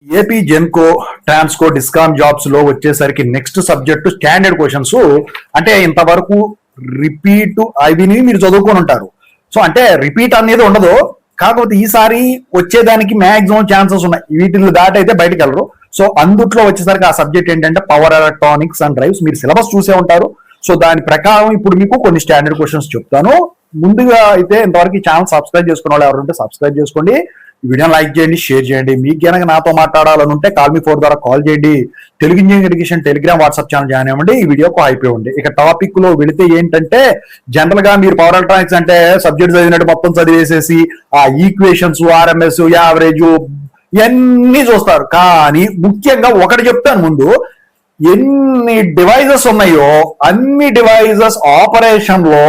AP Genco Transco discom jobs లో వచ్చేసరికి next subject standard questions. అంటే ఇంతవరకు రిపీట్ అవిని మీరు చదువుకొని ఉంటారు. సో అంటే రిపీట్ అనేది ఉండదు, కాకపోతే ఈసారి వచ్చేదానికి మ్యాక్సిమం ఛాన్సెస్ ఉన్నాయి. వీటిని దాటైతే బయటకు వెళ్ళరు. సో అందుట్లో వచ్చేసరికి ఆ సబ్జెక్ట్ ఏంటంటే పవర్ ఎలక్ట్రానిక్స్ అండ్ డ్రైవ్స్. మీరు సిలబస్ చూసే ఉంటారు. సో దాని ప్రకారం ఇప్పుడు మీకు కొన్ని స్టాండర్డ్ క్వశ్చన్స్ చెప్తాను. ముందుగా అయితే ఇంతవరకు ఈ ఛానల్ సబ్స్క్రైబ్ చేసుకున్న వాళ్ళు ఎవరుంటే సబ్స్క్రైబ్ చేసుకోండి. ఈ వీడియోని లైక్ చేయండి, షేర్ చేయండి. మీకు కనుక నాతో మాట్లాడాలని ఉంటే కాల్ మీ 4 ద్వారా కాల్ చేయండి. Telugu engineering education Telegram WhatsApp channel join అవ్వండి. ఈ వీడియోకి అయిపోయింది. ఇక టాపిక్ లో వెళితే ఏంటంటే, జనరల్ గా మీరు పవర్ ఎలక్ట్రానిక్స్ అంటే సబ్జెక్ట్ చదివినట్టు మొత్తం చదివేసేసి ఆ ఈక్వేషన్స్, ఆర్ఎంఎస్, యావరేజ్ ఇవన్నీ చూస్తారు. కానీ ముఖ్యంగా ఒకటి చెప్తాను ముందు, ఎన్ని డివైజెస్ ఉన్నాయో అన్ని డివైజెస్ ఆపరేషన్ లో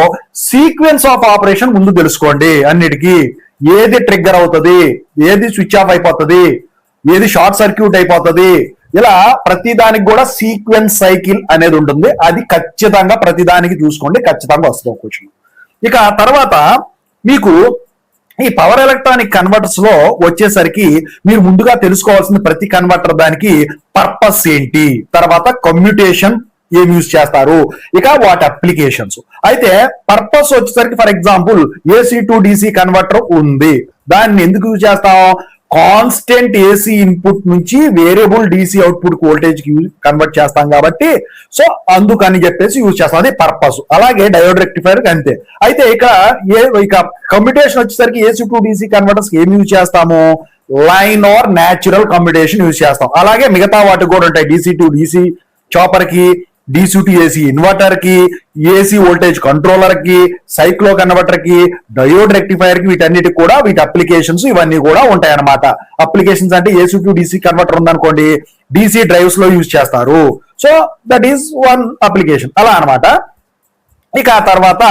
సీక్వెన్స్ ఆఫ్ ఆపరేషన్ ముందు తెలుసుకోండి. అన్నిటికీ ఏది ట్రిగ్గర్ అవుతుంది, ఏది స్విచ్ ఆఫ్ అయిపోతుంది, ఏది షార్ట్ సర్క్యూట్ అయిపోతుంది, ఇలా ప్రతిదానికి కూడా సీక్వెన్స్ సైకిల్ అనేది ఉంటుంది. అది ఖచ్చితంగా ప్రతిదానికి చూసుకోండి, ఖచ్చితంగా వస్తుంది క్వశ్చన్. ఇక తర్వాత మీకు ఈ పవర్ ఎలక్ట్రానిక్ కన్వర్టర్స్ లో వచ్చేసరికి మీరు ముందుగా తెలుసుకోవాల్సింది ప్రతి కన్వర్టర్ దానికి పర్పస్ ఏంటి, తర్వాత కమ్యూటేషన్ ఏం యూజ్ చేస్తారు, ఇక వాటి అప్లికేషన్స్. అయితే పర్పస్ వచ్చేసరికి for example AC to DC converter ఉంది. దాన్ని ఎందుకు యూజ్ చేస్తాం? కాన్స్టెంట్ ఏసీ ఇన్పుట్ నుంచి వేరియబుల్ డీసీ అవుట్పుట్ వోల్టేజ్ కి కన్వర్ట్ చేస్తాం కాబట్టి, సో అందుకని చెప్పేసి యూజ్ చేస్తాం. అది పర్పస్. అలాగే డయోడ్ రెక్టిఫైర్ అంతే. అయితే ఇక కమ్యూటేషన్ వచ్చేసరికి ఏసీ టు డీసీ కన్వర్టర్స్ ఏం యూజ్ చేస్తాము? Line or natural commutation use చేస్తాం. అలాగే మిగతా వాటికి కూడా ఉంటాయి. డీసీ టు డీసీ చాపర్ కి, డీసీ టు ఏసీ ఇన్వర్టర్ కి, ఏసీ వోల్టేజ్ కంట్రోలర్ కి, సైక్లో కన్వర్టర్ కి, డయోడ్ రెక్టిఫైర్ కి, వీటన్నిటికి కూడా వీటి అప్లికేషన్స్ ఇవన్నీ కూడా ఉంటాయి అన్నమాట. అప్లికేషన్స్ అంటే ఏసీ టు డీసీ కన్వర్టర్ ఉందనుకోండి, డీసీ డ్రైవ్స్ లో యూజ్ చేస్తారు. So that is one application అలా అనమాట. ఇక ఆ తర్వాత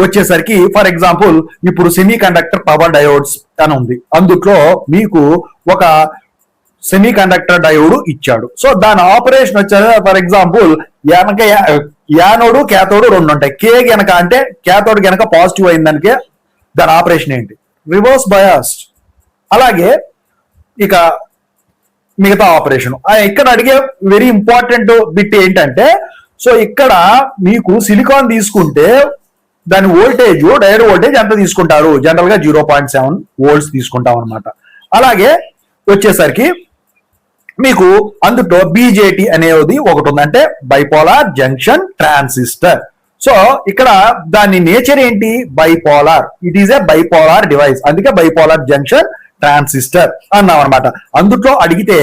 వచ్చేసరికి ఫర్ ఎగ్జాంపుల్ ఇప్పుడు సెమీ కండక్టర్ పవర్ డయోడ్స్ అని ఉంది. అందుట్లో మీకు ఒక సెమీ కండక్టర్ డయోడ్ ఇచ్చాడు. సో దాని ఆపరేషన్ వచ్చేది ఫర్ ఎగ్జాంపుల్ వెనక యానోడు క్యాథోడు రెండు ఉంటాయి. కే గనక అంటే క్యాథోడ్ గనక పాజిటివ్ అయిందనికే దాని ఆపరేషన్ ఏంటి? Reverse biased. అలాగే ఇక మిగతా ఆపరేషన్ ఇక్కడ అడిగే వెరీ ఇంపార్టెంట్ బిట్ ఏంటంటే, సో ఇక్కడ మీకు సిలికాన్ తీసుకుంటే దాని వోల్టేజ్, డయోడ్ వోల్టేజ్ ఎంత తీసుకుంటారు? జనరల్ గా 0.7 వోల్ట్స్ తీసుకుంటాం అనమాట. అలాగే వచ్చేసరికి మీకు అందులో బీజేటీ అనేది ఒకటి ఉంది, అంటే బైపోలార్ జంక్షన్ ట్రాన్సిస్టర్. సో ఇక్కడ దాని నేచర్ ఏంటి? Bipolar. It is a bipolar device, అందుకే బైపోలార్ జంక్షన్ ట్రాన్సిస్టర్ అన్నాం అనమాట. అందులో అడిగితే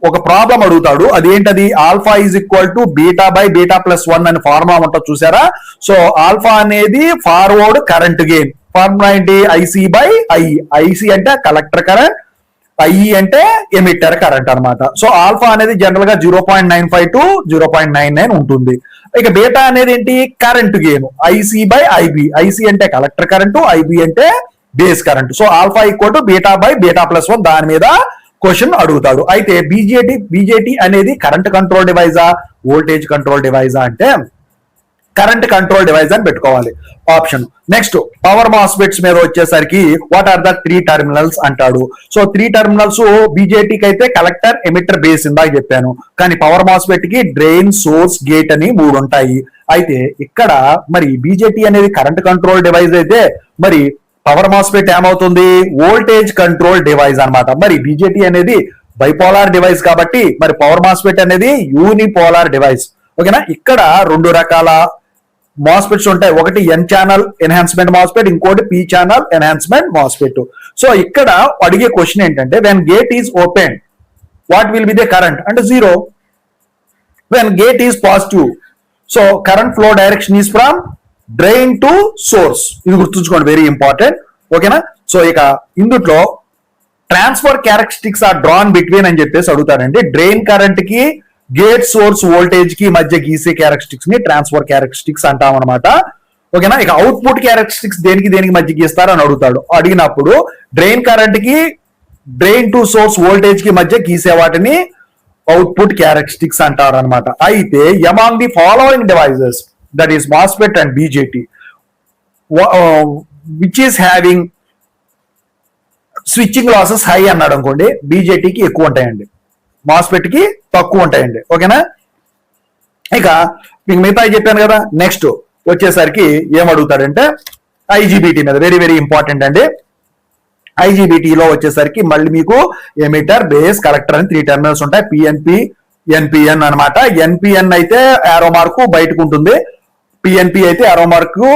ఒక ప్రాబ్లం అడుగుతాడు. అదేంటది? Alpha is equal to beta by beta plus 1 అని ఫార్ములా ఉంటుంది చూసారా? సో ఆల్ఫా అనేది ఫార్వర్డ్ కరెంట్ గెయిన్. ఫార్ములా ఏంటి? IC by I. ఐసీ అంటే కలెక్టర్ కరెంట్, ఐఈ అంటే ఎమిటర్ కరెంట్ అనమాట. సో ఆల్ఫా అనేది జనరల్ గా 0.95 టు 0.99 ఉంటుంది. ఇక బీటా అనేది ఏంటి? Current gain, IC by IB. IC అంటే కలెక్టర్ కరెంటు, ఐబి అంటే base current. So alpha equal to beta by beta plus 1 దాని మీద క్వశ్చన్ అడుగుతాడు. అయితే బీజేటీ అనేది కరెంట్ కంట్రోల్ డివైజా, వోల్టేజ్ కంట్రోల్ డివైజా అంటే కరెంట్ కంట్రోల్ డివైస్ అని పెట్టుకోవాలి ఆప్షన్. నెక్స్ట్ పవర్ మాస్ఫెట్స్ మీద వచ్చేసరికి వాట్ ఆర్ ద 3 టెర్మినల్స్ అంటాడు. సో 3 టెర్మినల్స్ బీజేటీకి అయితే కలెక్టర్, ఎమిటర్, బేస్ ఇందాక చెప్పాను. కానీ పవర్ మాస్ఫెట్ కి డ్రైన్, సోర్స్, గేట్ అని 3 ఉంటాయి. అయితే ఇక్కడ మరి బీజేటీ అనేది కరెంట్ కంట్రోల్ డివైస్ అయితే మరి పవర్ మాస్ఫెట్ ఏమవుతుంది? వోల్టేజ్ కంట్రోల్ డివైస్ అన్నమాట. మరి బీజేటీ అనేది బైపోలార్ డివైస్ కాబట్టి మరి పవర్ మాస్ఫెట్ అనేది యూనిపోలార్ డివైస్. ఓకేనా? ఇక్కడ 2 రకాల మాస్ఫెట్స్ ఉంటాయి. ఒకటి ఎన్ ఛానల్ ఎన్హాన్స్మెంట్ మాస్ఫెట్, ఇంకోటి P channel enhancement MOSFET. So ఇక్కడ అడిగే క్వశ్చన్ ఏంటంటే, when gate is open what will be the current అంటే 0. When gate is positive, so current flow direction is from drain to source. ఇది గుర్తుంచుకోండి, very important. ఓకేనా? So ఇక ఇందులో transfer characteristics are drawn between అని చెప్పేసి అడుగుతారండి. డ్రైన్ కరెంట్ కి, గేట్ సోర్స్ వోల్టేజ్ కి మధ్య గీసే క్యారెక్టరిస్టిక్స్ ని ట్రాన్స్ఫర్ క్యారెక్టరిస్టిక్స్ అంటాం అనమాట. ఓకేనా? ఇక అవుట్పుట్ క్యారెక్టరిస్టిక్స్ దేనికి మధ్య గీస్తారు అని అడుగుతాడు. అడిగినప్పుడు డ్రైన్ కరెంట్ కి, డ్రైన్ టు సోర్స్ వోల్టేజ్ కి మధ్య గీసే వాటిని అవుట్పుట్ క్యారెక్టరిస్టిక్స్ అంటారు అనమాట. అయితే among the following devices that is MOSFET and BJT which is having switching losses high అన్నాడు అనుకోండి, బీజేటీకి ఎక్కువ ఉంటాయండి. మాస్ఫెట్ కి తక్కువ ఉంటాయండి. ఓకేనా, ఇక మీకు మిగతా చెప్పాను కదా. నెక్స్ట్ వచ్చేసరికి ఏం అడుగుతాడంటే ఐజీబీటీ మీద, వెరీ వెరీ ఇంపార్టెంట్ అండి. ఐజీబీటీలో వచ్చేసరికి మళ్ళీ మీకు ఎమిటర్, బేస్, కలెక్టర్ అని 3 టెర్మినల్స్ ఉంటాయి. పిఎన్పి, ఎన్పిఎన్ అనమాట. ఎన్పిఎన్ అయితే యారో మార్కు బయటకు ఉంటుంది, పిఎన్పి అయితే యారో మార్కు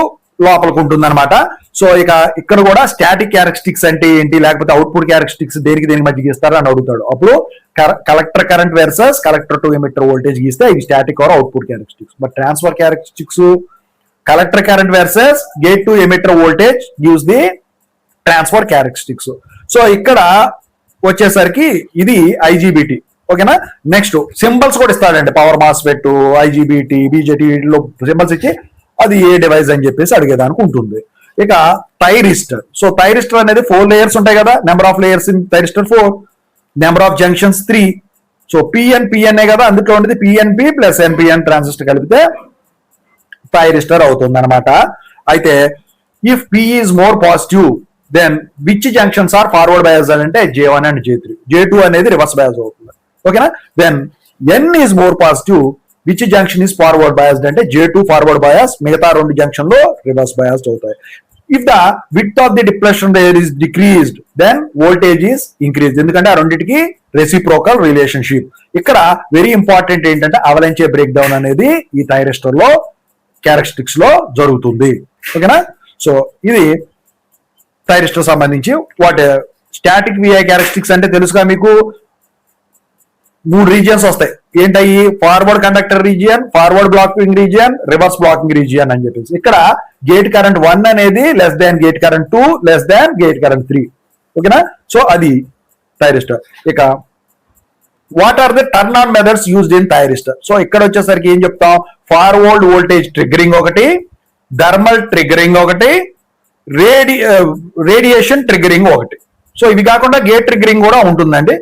లోపలికి ఉంటుంది అనమాట. సో ఇక ఇక్కడ కూడా స్టాటిక్ క్యారెక్టరిస్టిక్స్ అంటే ఏంటి, లేకపోతే అవుట్పుట్ క్యారెక్టరిస్టిక్స్ దేనికి మధ్య గీస్తారు అని అడుగుతాడు. అప్పుడు collector current versus collector to emitter voltage గీస్తే ఇది static are output characteristics. But transfer characteristics collector current versus gate to emitter voltage gives the transfer characteristics. So ఇక్కడ వచ్చేసరికి ఇది ఐజీబీటీ. ఓకేనా, నెక్స్ట్ సింబల్స్ కూడా ఇస్తాడండి. పవర్ మాస్ఫెట్, ఐజీబీటీ, బీజేటీ లో symbols ఇచ్చి అది ఏ డివైస్ అని చెప్పేసి అడిగేదానికి ఉంటుంది. ఇక థైరిస్టర్. సో థైరిస్టర్ అనేది 4 లేయర్స్ ఉంటాయి కదా. Number of layers in thyristor 4, number of junctions 3. So PNA కదా, అందులో ఉండేది పిఎన్పి ప్లస్ ఎన్పిఎన్ ట్రాన్సిస్టర్ కలిపితే థైరిస్టర్ అవుతుంది అనమాట. అయితే if P is more positive then which junctions are forward bias అంటే J1 అండ్ J3. J2 అనేది రివర్స్ బయాస్ అవుతుంది. ఓకేనా, then N is more positive which junction is forward biased అంటే J2 forward bias, మిగతా 2 junction లో reverse biased అవుతాయి. If the width of the depression layer is decreased then voltage is increase, ఎందుకంటే ఆ రెండింటికి reciprocal relationship. ఇక్కడ very important ఏంటంటే avalanche break down అనేది ఈ థైరిస్టర్ లో క్యారెక్టరిస్టిక్స్ లో జరుగుతుంది. ఓకేనా, సో ఇది థైరిస్టర్ సంబంధించి. వాట్ స్టాటిక్ విఐ క్యారెక్టరిస్టిక్స్ అంటే తెలుసుగా మీకు, 3 రీజియన్స్ వస్తాయి. ఏంటవి? Forward conductor region, forward blocking region, reverse blocking region అని చెప్పేసి. ఇక్కడ గేట్ కరెంట్ 1 అనేది less than gate current 2 less than gate current 3. ఓకేనా, సో అది థైరిస్టర్. ఇక what are the turn on methods used in thyristor? So ఇక్కడ వచ్చేసరికి ఏం చెప్తాం, ఫార్వర్డ్ వోల్టేజ్ ట్రిగ్గరింగ్ ఒకటి, థర్మల్ ట్రిగ్గరింగ్ ఒకటి, రేడియేషన్ ట్రిగ్గరింగ్ ఒకటి. సో ఇవి కాకుండా గేట్ ట్రిగ్గరింగ్ కూడా ఉంటుందండి.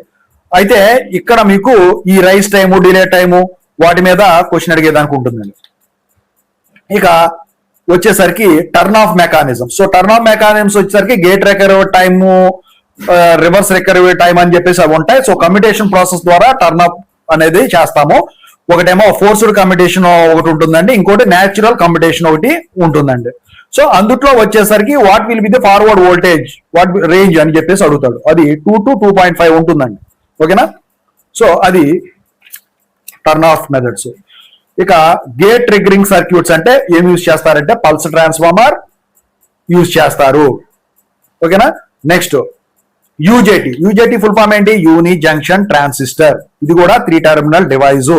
అయితే ఇక్కడ మీకు ఈ రైస్ టైము, డిలే టైము వాటి మీద క్వశ్చన్ అడిగేదానికి ఉంటుందండి. ఇక వచ్చేసరికి turn off mechanism. So turn off mechanisms వచ్చేసరికి gate recovery time, reverse recovery time అని చెప్పేసి అవి ఉంటాయి. సో కమ్యూటేషన్ ప్రాసెస్ ద్వారా టర్న్ ఆఫ్ అనేది చేస్తాము. ఒకటేమో ఫోర్స్డ్ కమ్యూటేషన్ ఒకటి ఉంటుందండి, ఇంకోటి న్యాచురల్ కమ్యూటేషన్ ఒకటి ఉంటుందండి. సో అందుట్లో వచ్చేసరికి what will be the forward voltage, what range అని చెప్పేసి అడుగుతాడు. అది 2 to 2.5 ఉంటుందండి. ఓకేనా, సో అది టర్న్ ఆఫ్ మెథడ్స్. ఇక గేట్ ట్రిగ్గరింగ్ సర్క్యూట్స్ అంటే ఏం యూజ్ చేస్తారంటే పల్స్ ట్రాన్స్ఫార్మర్ యూజ్ చేస్తారు. ఓకేనా, నెక్స్ట్ యూజేటీ ఫుల్ ఫామ్ ఏంటి? Uni junction transistor. ఇది కూడా 3 టెర్మినల్ డివైస్,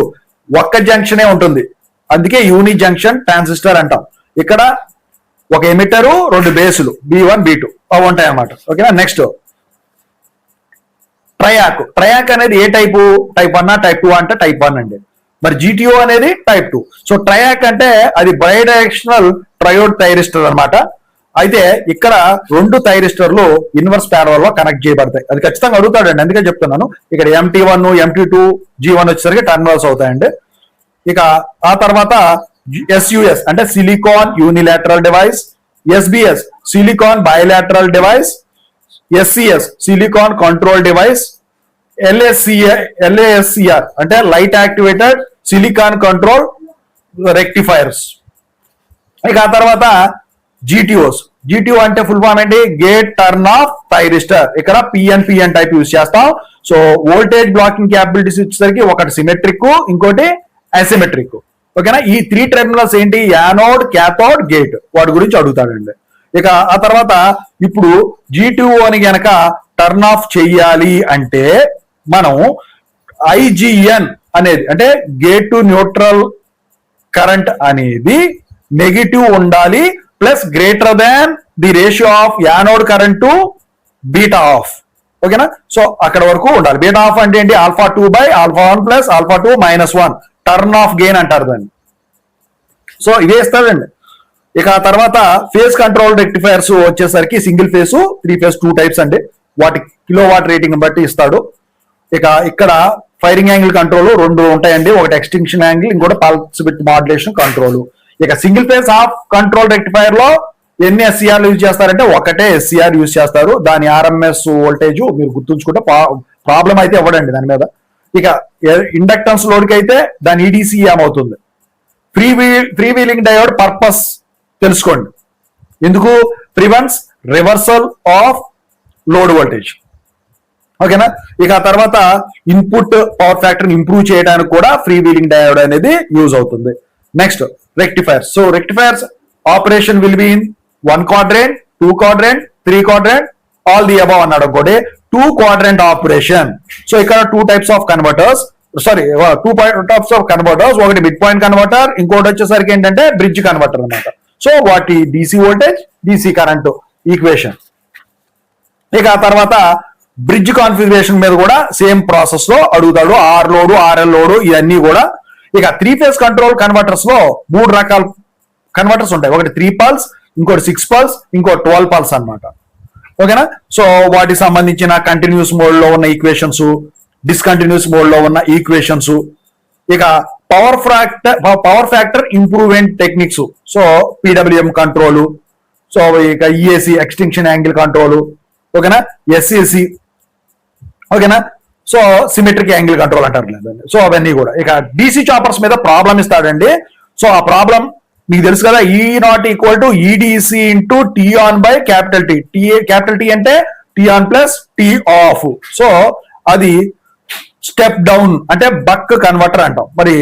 ఒక్క జంక్షనే ఉంటుంది, అందుకే యూని జంక్షన్ ట్రాన్సిస్టర్ అంటాం. ఇక్కడ ఒక ఎమిటరు, 2 బేసులు B1 B2 అవి ఉంటాయి అన్నమాట. ఓకేనా, నెక్స్ట్ ట్రయాక్ అనేది ఏ టైపు? టైప్ 1 టైప్ 2 అంటే టైప్ 1 అండి. మరి GTO అనేది టైప్ 2. సో ట్రయాక్ అంటే అది బైడైరెక్షనల్ ట్రయోడ్ థైరిస్టర్ అనమాట. అయితే ఇక్కడ 2 థైరిస్టర్లు ఇన్వర్స్ ప్యారలల్ లో కనెక్ట్ చేయబడతాయి. అది ఖచ్చితంగా అడుగుతాడండి, అందుకే చెప్తున్నాను. ఇక్కడ MT1 MT2 G1 వచ్చేసరికి టర్మినల్స్ అవుతాయండి. ఇక ఆ తర్వాత SUS అంటే silicon unilateral device, SBS silicon bilateral device, SCS silicon control device, LASCR అంటే light activated silicon control rectifiers. ఇక ఆ తర్వాత GTO అంటే ఫుల్ ఫామ్ ఏంటి? Gate turn off thyristor. ఇక్కడ PNPN టైప్ యూజ్ చేస్తాం. సో వోల్టేజ్ బ్లాకింగ్ క్యాపబిలిటీస్ వచ్చేసరికి ఒకటి సిమెట్రిక్, ఇంకోటి అసిమెట్రిక్. ఓకేనా, ఈ 3 టెర్మినల్స్ ఏంటి? Anode, cathode, gate. వాటి గురించి అడుగుతాడండి. ఇక ఆ తర్వాత ఇప్పుడు GTO అని గనక టర్న్ ఆఫ్ చెయ్యాలి అంటే మనం IGN అనేది అంటే గేట్ టు న్యూట్రల్ కరెంట్ అనేది నెగిటివ్ ఉండాలి, plus greater than the ratio of anode current to beta of. ఓకేనా, సో అక్కడ వరకు ఉండాలి. బీటా ఆఫ్ అంటే ఏంటి? α2/α1 ప్లస్ α2 -1 టర్న్ ఆఫ్ గెయిన్ అంటారు దాన్ని. సో ఇదే ఇస్తాడండి. ఇక ఆ తర్వాత ఫేజ్ కంట్రోల్ రెక్టిఫైర్స్ వచ్చేసరికి సింగిల్ ఫేజ్, 3 ఫేజ్ 2 టైప్స్ అండి. వాటి కిలో వాట్ రేటింగ్ బట్టి ఇస్తాడు. ఇక ఇక్కడ ఫైరింగ్ యాంగిల్ కంట్రోల్ 2 ఉంటాయండి, ఒకటి ఎక్స్టింక్షన్ యాంగిల్, ఇంకోటి పల్స్ విత్ మాడ్యులేషన్ కంట్రోల్. ఇక single phase of control rectifier లో ఎన్ని SCR యూజ్ చేస్తారంటే ఒకటే SCR యూజ్ చేస్తారు. దాని RMS వోల్టేజ్ మీరు గుర్తుంచుకుంటే ప్రాబ్లం అయితే ఇవ్వడండి దాని మీద. ఇక ఇండక్టెన్స్ లోడ్కి అయితే దాని ఈడీసీ ఏమవుతుంది. ఫ్రీ వీలింగ్ డయోడ్ పర్పస్ తెలుసుకోండి. ఎందుకు? Prevents reversal of load voltage. ఓకేనా. ఇక తర్వాత ఇన్పుట్ పవర్ ఫ్యాక్టర్ ఇంప్రూవ్ చేయడానికి కూడా ఫ్రీ వీలింగ్ డయోడ్ అనేది యూజ్ అవుతుంది. Next rectifiers. So rectifiers operation will be in 1 quadrant, 2 quadrant, 3 quadrant, all the above అన్నాడు అనుకోండి. 2 quadrant ఆపరేషన్. సో ఇక్కడ 2 types of converters, ఒకటి మిడ్ పాయింట్ కన్వర్టర్, ఇంకోటి వచ్చేసరికి ఏంటంటే బ్రిడ్జ్ కన్వర్టర్ అన్నమాట. సో వాటి DC voltage, DC current equation. ఇక ఆ తర్వాత బ్రిడ్జ్ కాన్ఫిగరేషన్ మీద కూడా సేమ్ ప్రాసెస్ లో అడుగుతాడు. ఆర్ లోడ్, ఆర్ఎల్ లోడ్ ఇవన్నీ కూడా. ఇక 3 phase కంట్రోల్ కన్వర్టర్స్ లో 3 రకాల కన్వర్టర్స్ ఉంటాయి. ఒకటి 3 pulse, ఇంకోటి 6 pulse, ఇంకోటి 12 pulse అన్నమాట. ఓకేనా. సో వాటికి సంబంధించిన కంటిన్యూస్ మోడ్ లో ఉన్న ఈక్వేషన్స్, డిస్కంటిన్యూస్ మోడ్ లో ఉన్న ఈక్వేషన్స్. ఇక power factor improvement techniques. So PWM control, so ఇక ఈఏసి ఎక్స్టింక్షన్ యాంగిల్ కంట్రోల్. ఓకేనా. ఎస్ఏసి. ఓకేనా. సో సిమెట్రిక్ యాంగిల్ కంట్రోల్ అంటారు లేదండి. సో అవన్నీ కూడా. ఇక డీసీ చాపర్స్ మీద ప్రాబ్లం ఇస్తాడండి. సో ఆ ప్రాబ్లం మీకు తెలుసు కదా, E not equal to EDC into T on by capital T. Capital T అంటే T on plus T off. So అది స్టెప్ డౌన్ అంటే బక్ కన్వర్టర్ అంటాం. మరి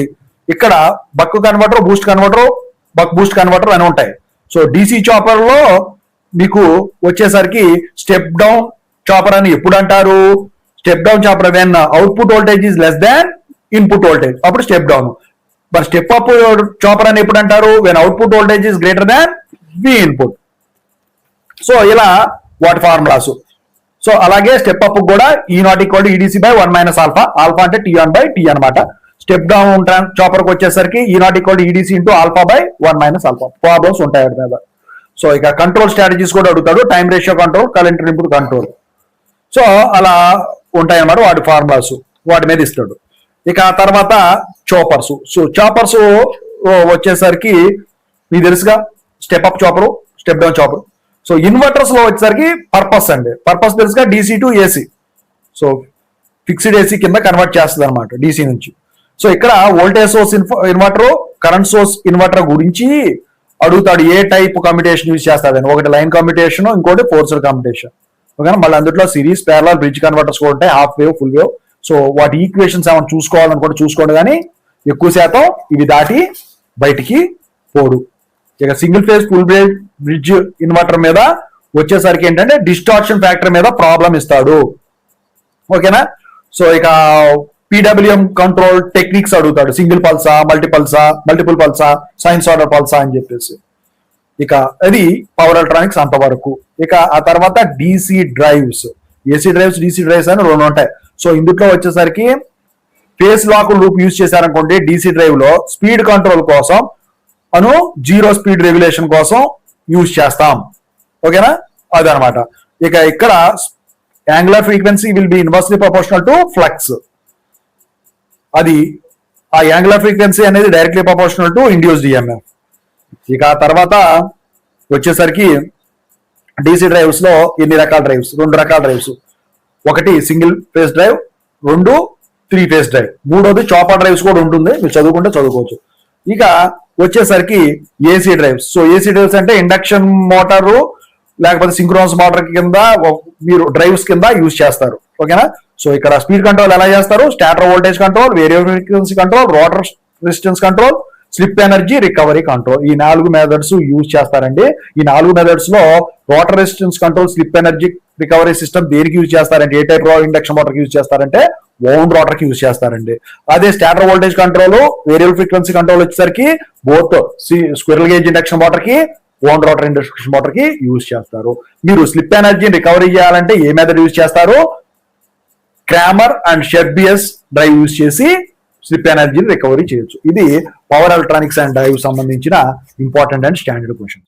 ఇక్కడ బక్ కన్వర్టర్, బూస్ట్ కన్వర్టర్, బక్ బూస్ట్ కన్వర్టర్ అని ఉంటాయి. సో డీసీ చాపర్ లో మీకు వచ్చేసరికి స్టెప్ డౌన్ చాపర్ అని ఎప్పుడు అంటారు? Step down chopper when output voltage is less than input voltage, అప్పుడు స్టెప్ డౌన్. మరి స్టెప్ అప్ చాపర్ అని ఎప్పుడు అంటారు? When output voltage is greater than V input. So ఇలా వాటి ఫార్ములాస్. సో అలాగే స్టెప్ అప్ కూడా E not equal to EDC by 1 - alpha. Alpha అంటే టీ ఆన్ బై టీ అనమాట. స్టెప్ డౌన్ చాపర్ కి వచ్చేసరికి E not equal to EDC into alpha by 1 - alpha. Problems ఉంటాయి వాటి మీద. సో ఇక కంట్రోల్ స్ట్రాటజీస్ కూడా అడుగుతాడు. Time ratio control, current input control. So అలా ఉంటాయి అన్నమాట వాటి ఫార్ములాస్, వాటి మీద ఇస్తాడు. ఇక తర్వాత చాపర్స్. సో చాపర్స్ వచ్చేసరికి మీకు తెలుసుగా, step up చాపరు, step down chopper. So inverters లో వచ్చేసరికి పర్పస్ అండి. పర్పస్ తెలుసుగా, DC to AC. So fixed AC కింద కన్వర్ట్ చేస్తుంది అనమాట డీసీ నుంచి. సో ఇక్కడ voltage source inverter, current source inverter గురించి అడుగుతాడు. ఏ టైప్ కమ్యూటేషన్ యూజ్ చేస్తాడని. ఒకటి లైన్ కమ్యూటేషన్, ఇంకోటి ఫోర్స్డ్ కమ్యూటేషన్. ఓకేనా. మళ్ళీ అందులో సిరీస్, ప్యారలల్, బ్రిడ్జ్ కన్వర్టర్స్ కూడా ఉంటాయి. Half wave, full wave. So వాటి ఈక్వేషన్స్ ఏమైనా చూసుకోవాలనుకుంటే చూసుకోండి, కానీ ఎక్కువ శాతం ఇవి దాటి బయటికి పోడు. ఇక single phase full bridge inverter మీద వచ్చేసరికి ఏంటంటే డిస్టార్షన్ ఫ్యాక్టర్ మీద ప్రాబ్లం ఇస్తాడు. ఓకేనా. సో ఇక పిడబ్ల్యూఎం కంట్రోల్ టెక్నిక్స్ అడుగుతాడు. సింగిల్ పల్సా, మల్టిపుల్ పల్సా, సైన్స్ ఆర్డర్ పల్సా అని చెప్పేసి. ఇక అది పవర్ ఎలక్ట్రానిక్స్ అంతవరకు. ఇక ఆ తర్వాత DC drives, AC drives, DC drives అని 2 ఉంటాయి. సో ఇందులో వచ్చేసరికి ఫేస్ లాక్ లూప్ యూజ్ చేశారనుకోండి డీసీ డ్రైవ్ లో, స్పీడ్ కంట్రోల్ కోసం జీరో స్పీడ్ రెగ్యులేషన్ కోసం యూజ్ చేస్తాం. ఓకేనా. అదనమాట. ఇక ఇక్కడ angular frequency will be inversely proportional to flux. అది ఆ యాంగులర్ ఫ్రీక్వెన్సీ అనేది directly proportional to induced EMF. ఇక ఆ తర్వాత వచ్చేసరికి డీసీ డ్రైవ్స్ లో ఎన్ని రకాల డ్రైవ్స్? 2 రకాల డ్రైవ్స్. ఒకటి single phase drive, 2 3 phase drive, 3వది చాపర్ డ్రైవ్స్ కూడా ఉంటుంది. మీరు చదువుకుంటే చదువుకోవచ్చు. ఇక వచ్చేసరికి AC drives. So AC drives అంటే ఇండక్షన్ మోటారు లేకపోతే సింక్రోనస్ మోటార్ కింద మీరు డ్రైవ్స్ కింద యూజ్ చేస్తారు. ఓకేనా. సో ఇక్కడ స్పీడ్ కంట్రోల్ ఎలా చేస్తారు? Stator voltage control, variable frequency control, rotor resistance control, slip energy recovery control. ఈ 4 మెథడ్స్ యూజ్ చేస్తారండి. ఈ 4 మెథడ్స్ లో rotor resistance control, slip energy recovery system దేనికి యూజ్ చేస్తారంటే, ఏ టైప్ ఇండక్షన్ మోటార్ యూజ్ చేస్తారంటే వౌండ్ రోటర్ కి యూజ్ చేస్తారండి. అదే stator voltage control, variable frequency control వచ్చేసరికి both squirrel cage induction motor కి, వౌండ్ రోటర్ ఇండక్షన్ మోటార్ కి యూజ్ చేస్తారు. మీరు స్లిప్ ఎనర్జీని రికవరీ చేయాలంటే ఏ మెథడ్ యూజ్ చేస్తారు? క్రామర్ అండ్ షెర్బియస్ డ్రైవ్ యూజ్ చేసి స్లిప్ ఎనర్జీని రికవరీ చేయొచ్చు. ఇది పవర్ ఎలక్ట్రానిక్స్ అండ్ డ్రైవ్ సంబంధించిన ఇంపార్టెంట్ అండ్ స్టాండర్డ్ క్వశ్చన్.